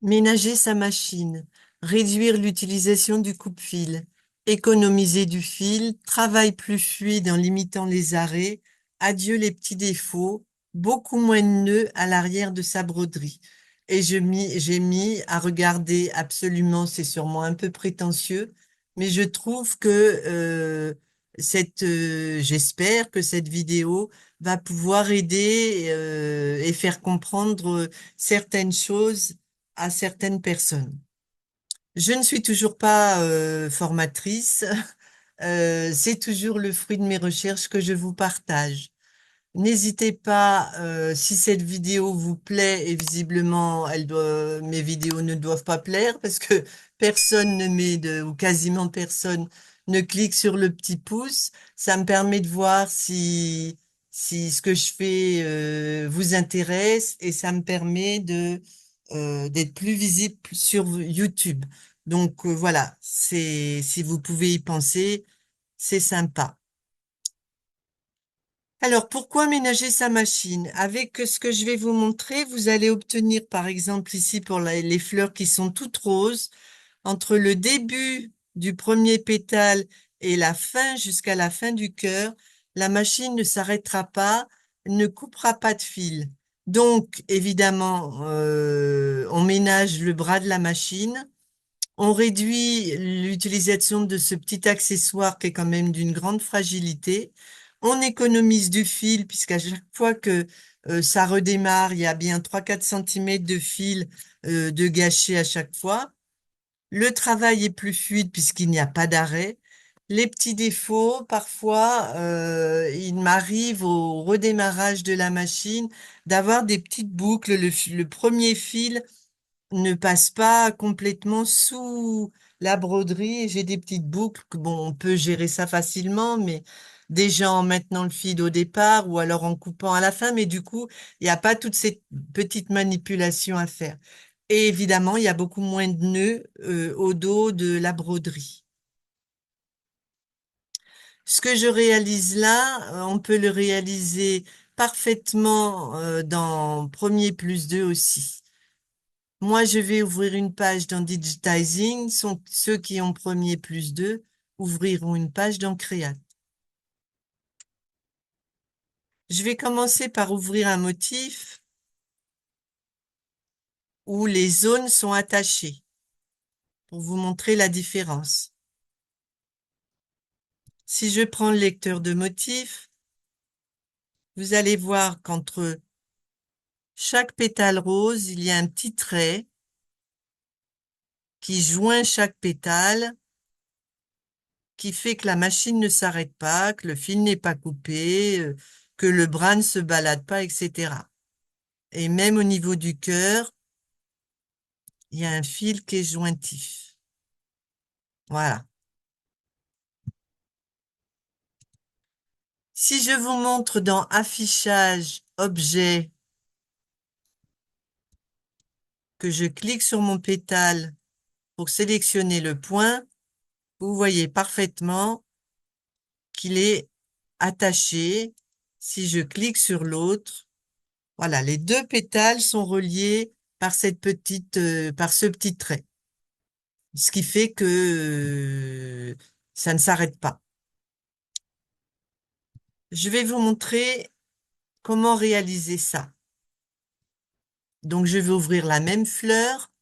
Ménager sa machine, réduire l'utilisation du coupe-fil, économiser du fil, travail plus fluide en limitant les arrêts, adieu les petits défauts, beaucoup moins de nœuds à l'arrière de sa broderie. Et j'ai mis à regarder absolument, c'est sûrement un peu prétentieux, mais je trouve que j'espère que cette vidéo va pouvoir aider et faire comprendre certaines choses à certaines personnes. Je ne suis toujours pas formatrice. C'est toujours le fruit de mes recherches que je vous partage. N'hésitez pas, si cette vidéo vous plaît, et visiblement mes vidéos ne doivent pas plaire parce que personne ne met ou quasiment personne ne clique sur le petit pouce. Ça me permet de voir si ce que je fais vous intéresse et ça me permet d'être plus visible sur YouTube. Donc voilà, si vous pouvez y penser, c'est sympa. Alors, pourquoi ménager sa machine? Avec ce que je vais vous montrer, vous allez obtenir, par exemple, ici pour les fleurs qui sont toutes roses, entre le début du premier pétale et la fin jusqu'à la fin du cœur, la machine ne s'arrêtera pas, ne coupera pas de fil. Donc, évidemment, on ménage le bras de la machine. On réduit l'utilisation de ce petit accessoire qui est quand même d'une grande fragilité. On économise du fil puisqu'à chaque fois que ça redémarre, il y a bien 3-4 cm de fil de gâché à chaque fois. Le travail est plus fluide puisqu'il n'y a pas d'arrêt. Les petits défauts, parfois, il m'arrive au redémarrage de la machine d'avoir des petites boucles. Le premier fil ne passe pas complètement sous la broderie. J'ai des petites boucles. Bon, on peut gérer ça facilement, mais déjà en maintenant le fil au départ ou alors en coupant à la fin. Mais du coup, il n'y a pas toutes ces petites manipulations à faire. Et évidemment, il y a beaucoup moins de nœuds au dos de la broderie. Ce que je réalise là, on peut le réaliser parfaitement dans Premier plus 2 aussi. Moi, je vais ouvrir une page dans Digitizing. Ceux qui ont Premier plus 2 ouvriront une page dans Create. Je vais commencer par ouvrir un motif où les zones sont attachées pour vous montrer la différence. Si je prends le lecteur de motifs, vous allez voir qu'entre chaque pétale rose, il y a un petit trait qui joint chaque pétale, qui fait que la machine ne s'arrête pas, que le fil n'est pas coupé, que le bras ne se balade pas, etc. Et même au niveau du cœur, il y a un fil qui est jointif. Voilà. Si je vous montre dans Affichage, Objet, que je clique sur mon pétale pour sélectionner le point, vous voyez parfaitement qu'il est attaché. Si je clique sur l'autre, voilà, les deux pétales sont reliés par par ce petit trait. Ce qui fait que ça ne s'arrête pas. Je vais vous montrer comment réaliser ça. Donc, je vais ouvrir la même fleur.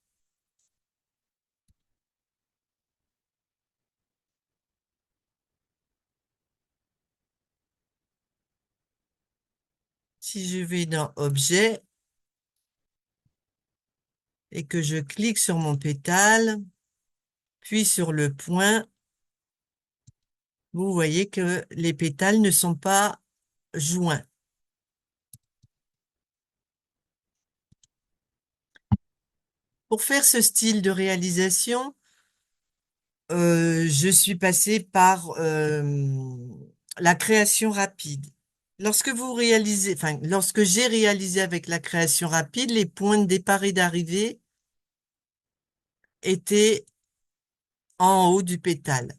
Si je vais dans Objet et que je clique sur mon pétale, puis sur le point, vous voyez que les pétales ne sont pas joints. Pour faire ce style de réalisation, je suis passée par la création rapide. Lorsque j'ai réalisé avec la création rapide, les points de départ et d'arrivée étaient en haut du pétale.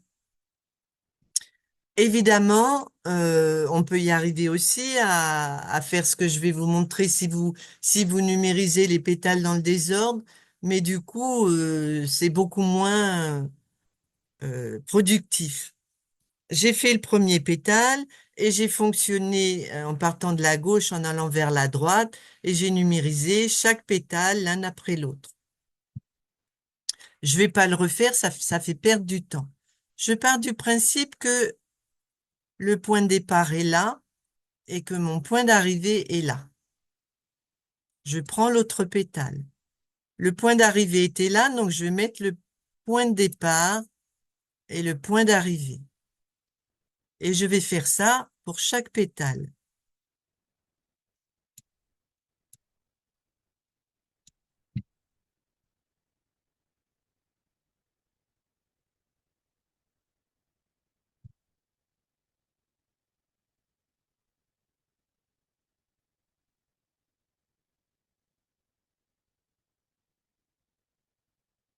Évidemment, on peut y arriver aussi à faire ce que je vais vous montrer si vous numérisez les pétales dans le désordre. mais du coup, c'est beaucoup moins productif. J'ai fait le premier pétale et j'ai fonctionné en partant de la gauche en allant vers la droite et j'ai numérisé chaque pétale l'un après l'autre. Je vais pas le refaire, ça fait perdre du temps. Je pars du principe que le point de départ est là et que mon point d'arrivée est là. Je prends l'autre pétale. Le point d'arrivée était là, donc je vais mettre le point de départ et le point d'arrivée. Et je vais faire ça pour chaque pétale.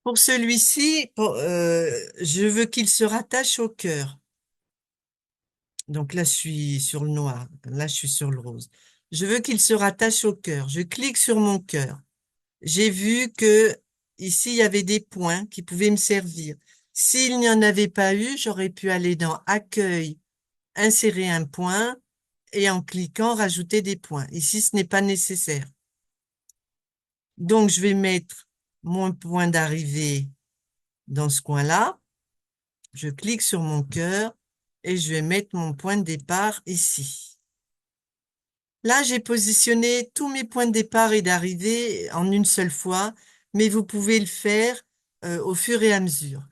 Pour celui-ci, je veux qu'il se rattache au cœur. Donc là, je suis sur le noir. Là, je suis sur le rose. Je veux qu'il se rattache au cœur. Je clique sur mon cœur. J'ai vu que ici, il y avait des points qui pouvaient me servir. S'il n'y en avait pas eu, j'aurais pu aller dans Accueil, insérer un point et en cliquant, rajouter des points. Ici, ce n'est pas nécessaire. Donc, je vais mettre mon point d'arrivée dans ce coin-là. Je clique sur mon cœur et je vais mettre mon point de départ ici. Là, j'ai positionné tous mes points de départ et d'arrivée en une seule fois, mais vous pouvez le faire au fur et à mesure.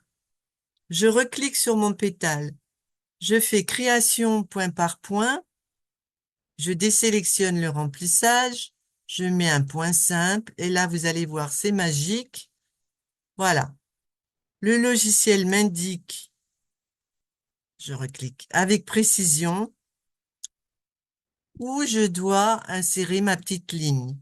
Je reclique sur mon pétale. Je fais création point par point. Je désélectionne le remplissage. Je mets un point simple et là, vous allez voir, c'est magique. Voilà. Le logiciel m'indique, je reclique avec précision, où je dois insérer ma petite ligne.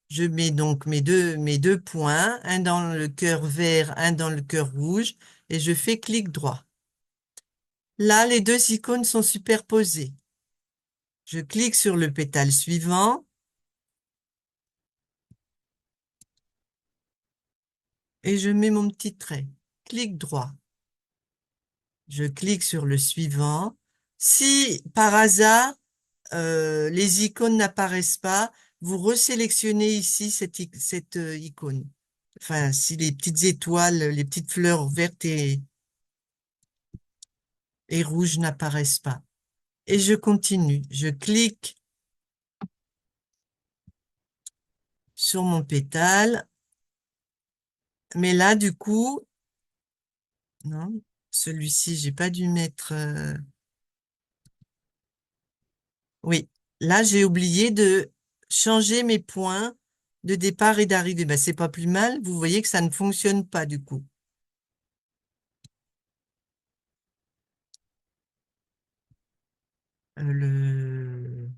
Je mets donc mes deux points, un dans le cœur vert, un dans le cœur rouge, et je fais clic droit. Là, les deux icônes sont superposées. Je clique sur le pétale suivant et je mets mon petit trait. Clic droit. Je clique sur le suivant. Si par hasard, les icônes n'apparaissent pas, vous resélectionnez ici cette icône. Enfin, si les petites étoiles, les petites fleurs vertes et rouges n'apparaissent pas. Et je continue. Je clique sur mon pétale. Mais là, du coup, non, celui-ci, j'ai pas dû mettre... Oui, là, j'ai oublié de changer mes points de départ et d'arrivée. Ben, c'est pas plus mal. Vous voyez que ça ne fonctionne pas, du coup. Le...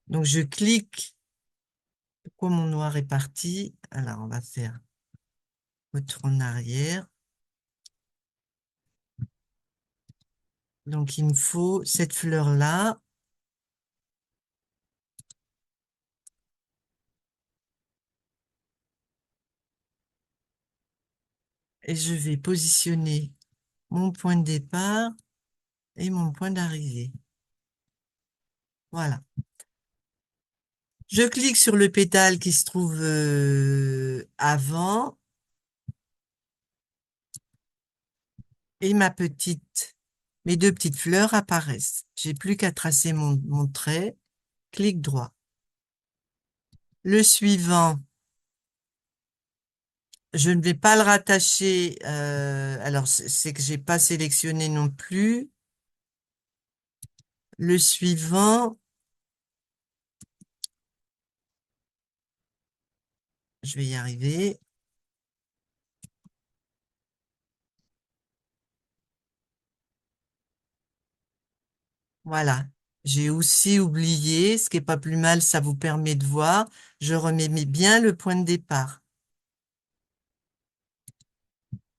Donc, je clique. Pourquoi mon noir est parti? Alors, on va faire retour en arrière. Donc, il me faut cette fleur-là. Et je vais positionner mon point de départ et mon point d'arrivée. Voilà. Je clique sur le pétale qui se trouve avant et mes deux petites fleurs apparaissent. J'ai plus qu'à tracer mon trait. Clic droit. Le suivant, je ne vais pas le rattacher. Alors, c'est que j'ai pas sélectionné non plus. Le suivant, je vais y arriver. Voilà. J'ai aussi oublié, ce qui est pas plus mal, ça vous permet de voir. Je remets bien le point de départ.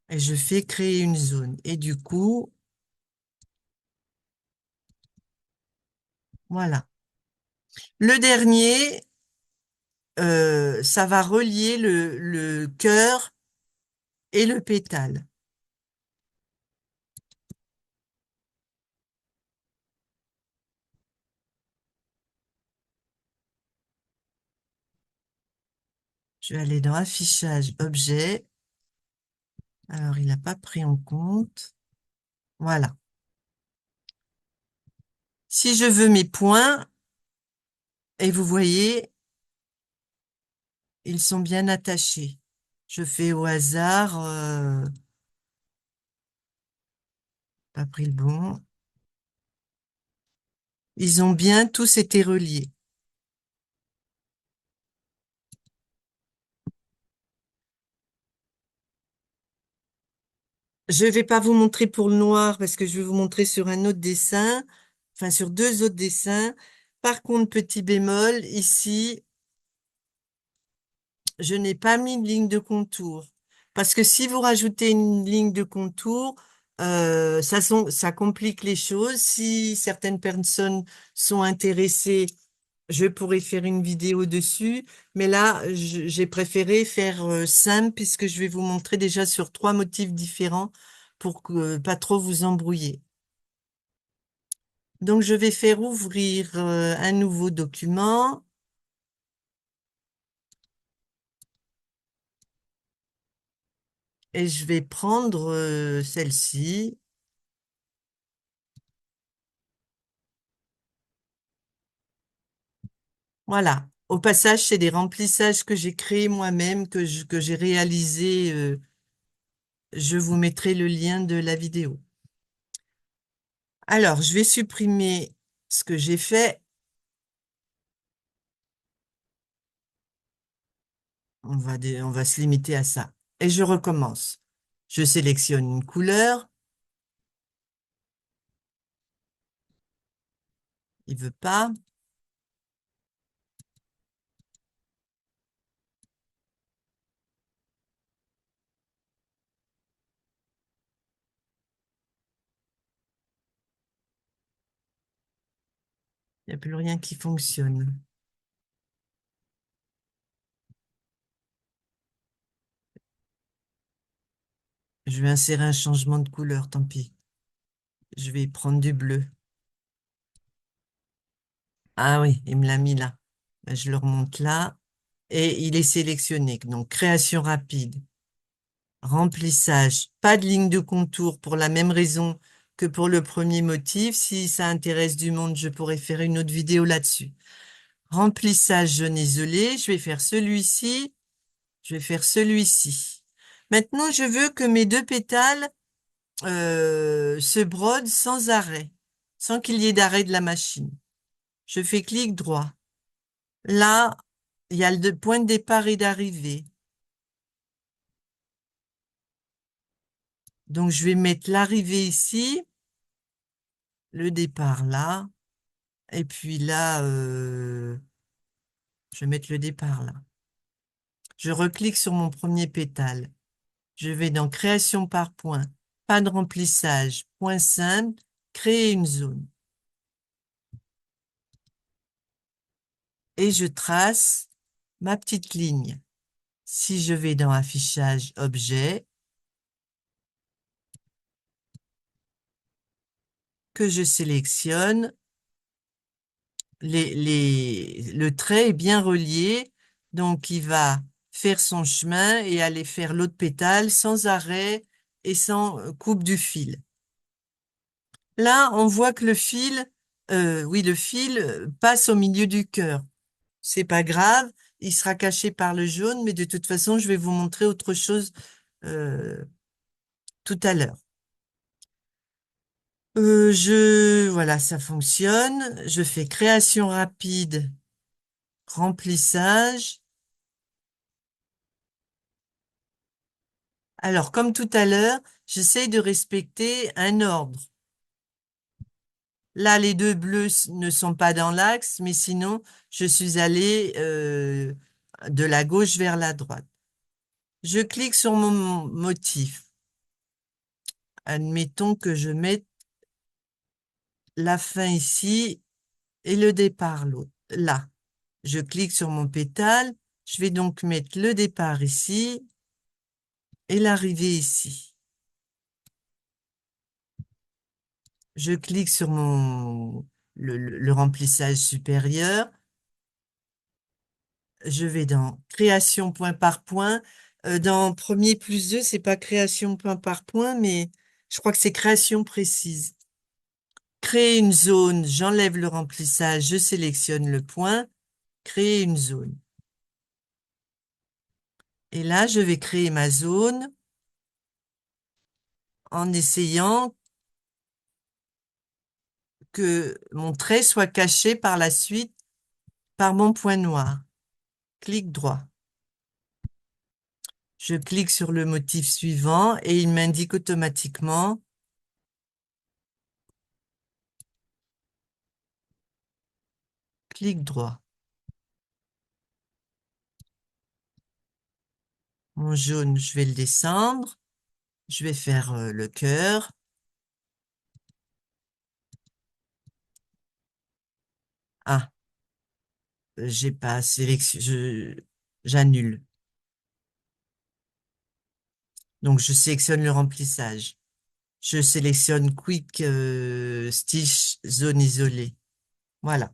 Et je fais créer une zone. Et du coup, voilà. Le dernier, ça va relier le cœur et le pétale. Je vais aller dans affichage objet. Alors, il n'a pas pris en compte. Voilà. Si je veux mes points, et vous voyez, ils sont bien attachés. Je fais au hasard, pas pris le bon. Ils ont bien tous été reliés. Je ne vais pas vous montrer pour le noir parce que je vais vous montrer sur un autre dessin, enfin sur deux autres dessins. Par contre, petit bémol, ici, je n'ai pas mis de ligne de contour. Parce que si vous rajoutez une ligne de contour, ça complique les choses. Si certaines personnes sont intéressées, je pourrais faire une vidéo dessus. Mais là, j'ai préféré faire simple puisque je vais vous montrer déjà sur trois motifs différents pour que pas trop vous embrouiller. Donc, je vais faire ouvrir un nouveau document. Et je vais prendre celle-ci. Voilà. Au passage, c'est des remplissages que j'ai créés moi-même, que j'ai réalisés. Je vous mettrai le lien de la vidéo. Alors, je vais supprimer ce que j'ai fait. On va se limiter à ça. Et je recommence. Je sélectionne une couleur. Il veut pas. Il n'y a plus rien qui fonctionne. Je vais insérer un changement de couleur, tant pis. Je vais prendre du bleu. Ah oui, il me l'a mis là. Ben, je le remonte là. Et il est sélectionné. Donc, création rapide, remplissage, pas de ligne de contour pour la même raison que pour le premier motif. Si ça intéresse du monde, je pourrais faire une autre vidéo là-dessus. Remplissage jaune isolé, je vais faire celui-ci, je vais faire celui-ci. Maintenant, je veux que mes deux pétales se brodent sans arrêt, sans qu'il y ait d'arrêt de la machine. Je fais clic droit. Là, il y a le point de départ et d'arrivée. Donc, je vais mettre l'arrivée ici, le départ là, et puis là, je vais mettre le départ là. Je reclique sur mon premier pétale. Je vais dans Création par point, pas de remplissage, point simple, créer une zone. Et je trace ma petite ligne. Si je vais dans Affichage objet, que je sélectionne, le trait est bien relié, donc il va faire son chemin et aller faire l'autre pétale sans arrêt et sans coupe du fil. Là, on voit que le fil, oui, le fil passe au milieu du cœur. C'est pas grave, il sera caché par le jaune, mais de toute façon, je vais vous montrer autre chose euh, tout à l'heure. Voilà, ça fonctionne. Je fais création rapide, remplissage. Alors, comme tout à l'heure, j'essaye de respecter un ordre. Là, les deux bleus ne sont pas dans l'axe, mais sinon, je suis allée de la gauche vers la droite. Je clique sur mon motif. Admettons que je mette la fin ici et le départ là. Je clique sur mon pétale, Je vais donc mettre le départ ici et l'arrivée ici. Je clique sur le remplissage supérieur. Je vais dans création point par point. Dans premier plus 2, c'est pas création point par point, mais je crois que c'est création précise. Créer une zone, j'enlève le remplissage, je sélectionne le point, créer une zone. Et là, je vais créer ma zone en essayant que mon trait soit caché par la suite par mon point noir. Clic droit. Je clique sur le motif suivant et il m'indique automatiquement clic droit. Mon jaune, je vais le descendre. Je vais faire le cœur. Ah, j'ai pas sélectionné. J'annule. Donc, je sélectionne le remplissage. Je sélectionne Quick Stitch Zone isolée. Voilà.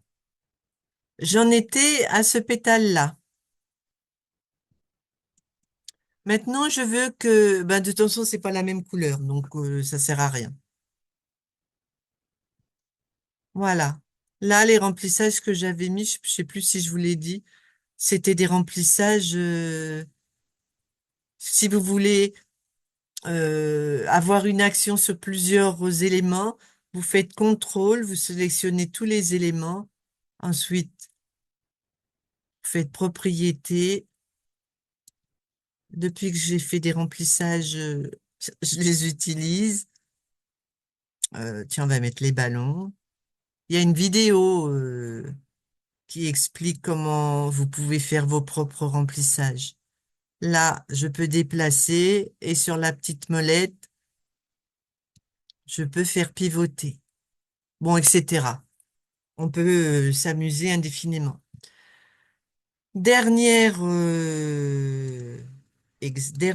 J'en étais à ce pétale-là. Maintenant, je veux que, ben, de toute façon, c'est pas la même couleur, donc ça sert à rien. Voilà. Là, les remplissages que j'avais mis, je sais plus si je vous l'ai dit, c'était des remplissages, si vous voulez avoir une action sur plusieurs éléments, vous faites CTRL, vous sélectionnez tous les éléments, ensuite, vous faites propriétés. Depuis que j'ai fait des remplissages, je les utilise. Tiens, on va mettre les ballons. Il y a une vidéo qui explique comment vous pouvez faire vos propres remplissages. Là, je peux déplacer et sur la petite molette, je peux faire pivoter. Bon, etc. On peut s'amuser indéfiniment. Dernier exemple.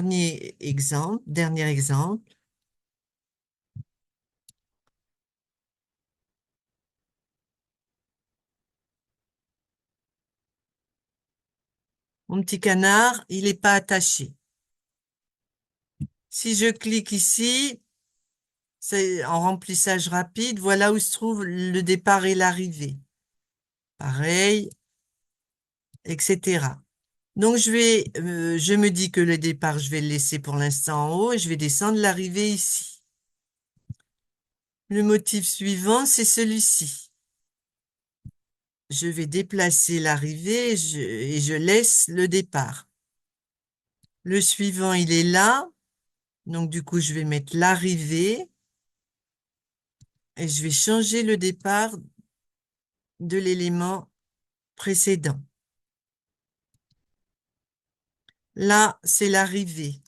Mon petit canard, il n'est pas attaché. Si je clique ici, c'est en remplissage rapide, voilà où se trouve le départ et l'arrivée. Pareil, etc. Donc, je me dis que le départ, je vais le laisser pour l'instant en haut et je vais descendre l'arrivée ici. Le motif suivant, c'est celui-ci. Je vais déplacer l'arrivée et je laisse le départ. Le suivant, il est là. Donc, du coup, je vais mettre l'arrivée et je vais changer le départ de l'élément précédent. Là, c'est l'arrivée.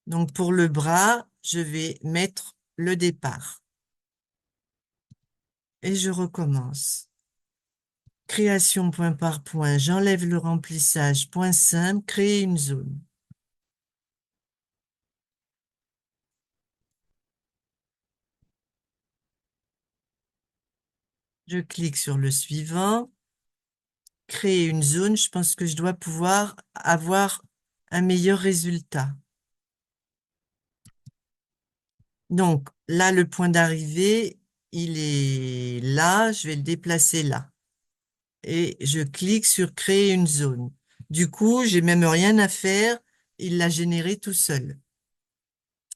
Donc, pour le bras, je vais mettre le départ. Et je recommence. Création point par point, j'enlève le remplissage, point simple, créer une zone. Je clique sur le suivant, créer une zone, je pense que je dois pouvoir avoir un meilleur résultat. Donc là, le point d'arrivée, il est là, je vais le déplacer là. Et je clique sur créer une zone. Du coup, j'ai même rien à faire, il l'a généré tout seul.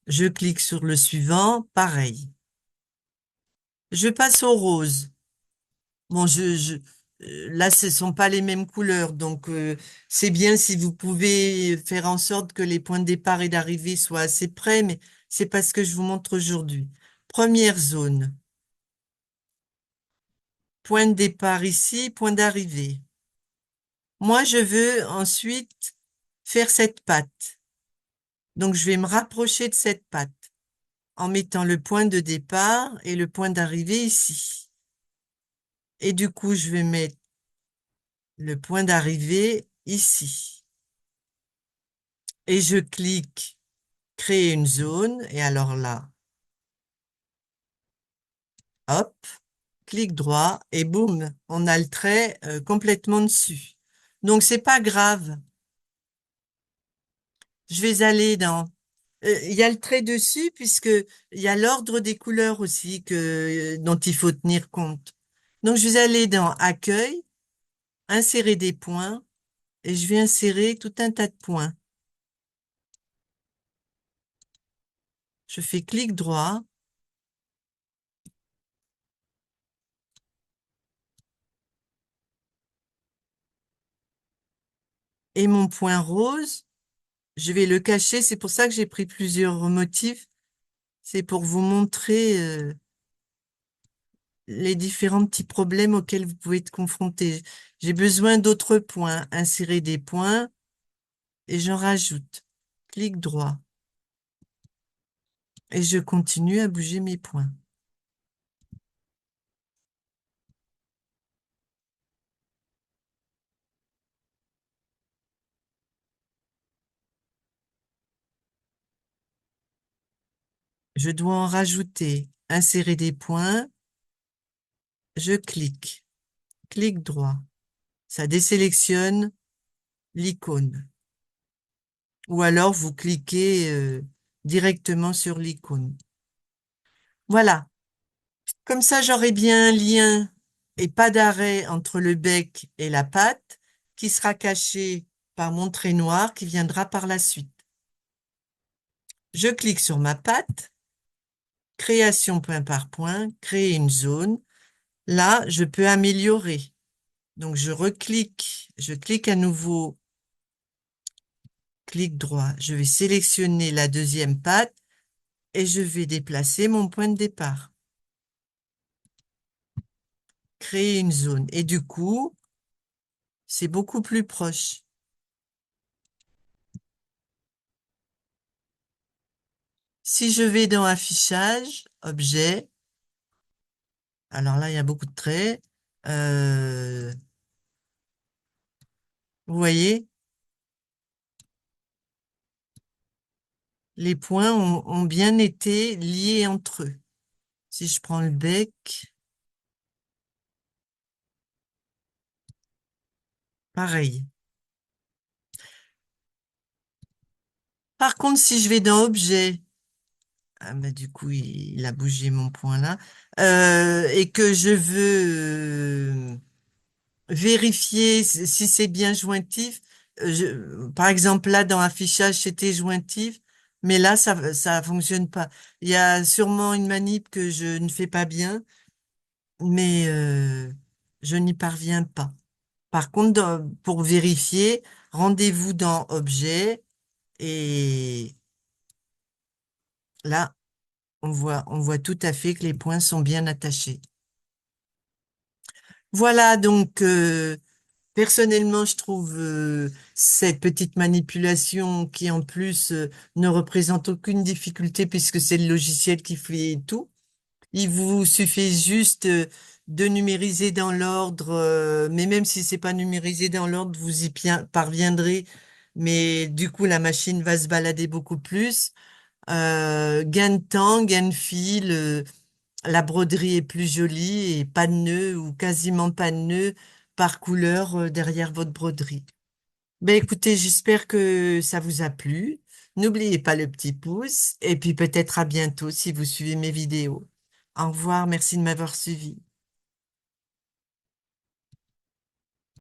Je clique sur le suivant, pareil. Je passe au rose. Bon, là, ce sont pas les mêmes couleurs, donc c'est bien si vous pouvez faire en sorte que les points de départ et d'arrivée soient assez près, mais c'est pas ce que je vous montre aujourd'hui. Première zone. Point de départ ici, point d'arrivée. Moi, je veux ensuite faire cette patte. Donc, je vais me rapprocher de cette patte en mettant le point de départ et le point d'arrivée ici. Et du coup, je vais mettre le point d'arrivée ici. Et je clique créer une zone. Et alors là, hop, clic droit et boum, on a le trait complètement dessus. Donc, c'est pas grave. Je vais aller dans... Il y a le trait dessus puisque il y a l'ordre des couleurs aussi dont il faut tenir compte. Donc, je vais aller dans Accueil, insérer des points et je vais insérer tout un tas de points. Je fais clic droit et mon point rose, je vais le cacher. C'est pour ça que j'ai pris plusieurs motifs. C'est pour vous montrer les différents petits problèmes auxquels vous pouvez être confrontés. J'ai besoin d'autres points. Insérer des points et j'en rajoute. Clic droit. Et je continue à bouger mes points. Je dois en rajouter. Insérer des points. Je clique. Clic droit. Ça désélectionne l'icône. Ou alors vous cliquez directement sur l'icône. Voilà. Comme ça, j'aurai bien un lien et pas d'arrêt entre le bec et la patte qui sera caché par mon trait noir qui viendra par la suite. Je clique sur ma patte, création point par point, créer une zone. Là, je peux améliorer. Donc, je clique à nouveau, clic droit. Je vais sélectionner la deuxième patte et je vais déplacer mon point de départ. Créer une zone. Et du coup, c'est beaucoup plus proche. Si je vais dans Affichage, Objet, alors là, il y a beaucoup de traits. Vous voyez, les points ont bien été liés entre eux. Si je prends le bec, pareil. Par contre, si je vais dans Objet, ah bah, du coup, il a bougé mon point là, et que je veux vérifier si c'est bien jointif. Par exemple, là, dans affichage, c'était jointif, mais là, ça fonctionne pas. Il y a sûrement une manip que je ne fais pas bien, mais je n'y parviens pas. Par contre, pour vérifier, rendez-vous dans Objet et là, on voit tout à fait que les points sont bien attachés. Voilà donc personnellement, je trouve cette petite manipulation qui en plus ne représente aucune difficulté puisque c'est le logiciel qui fait tout. Il vous suffit juste de numériser dans l'ordre, mais même si c'est pas numérisé dans l'ordre, vous y parviendrez. Mais du coup, la machine va se balader beaucoup plus. Gain de temps, gain de fil. La broderie est plus jolie et pas de nœuds ou quasiment pas de nœuds par couleur derrière votre broderie. Ben écoutez, j'espère que ça vous a plu. N'oubliez pas le petit pouce et puis peut-être à bientôt si vous suivez mes vidéos. Au revoir, merci de m'avoir suivi.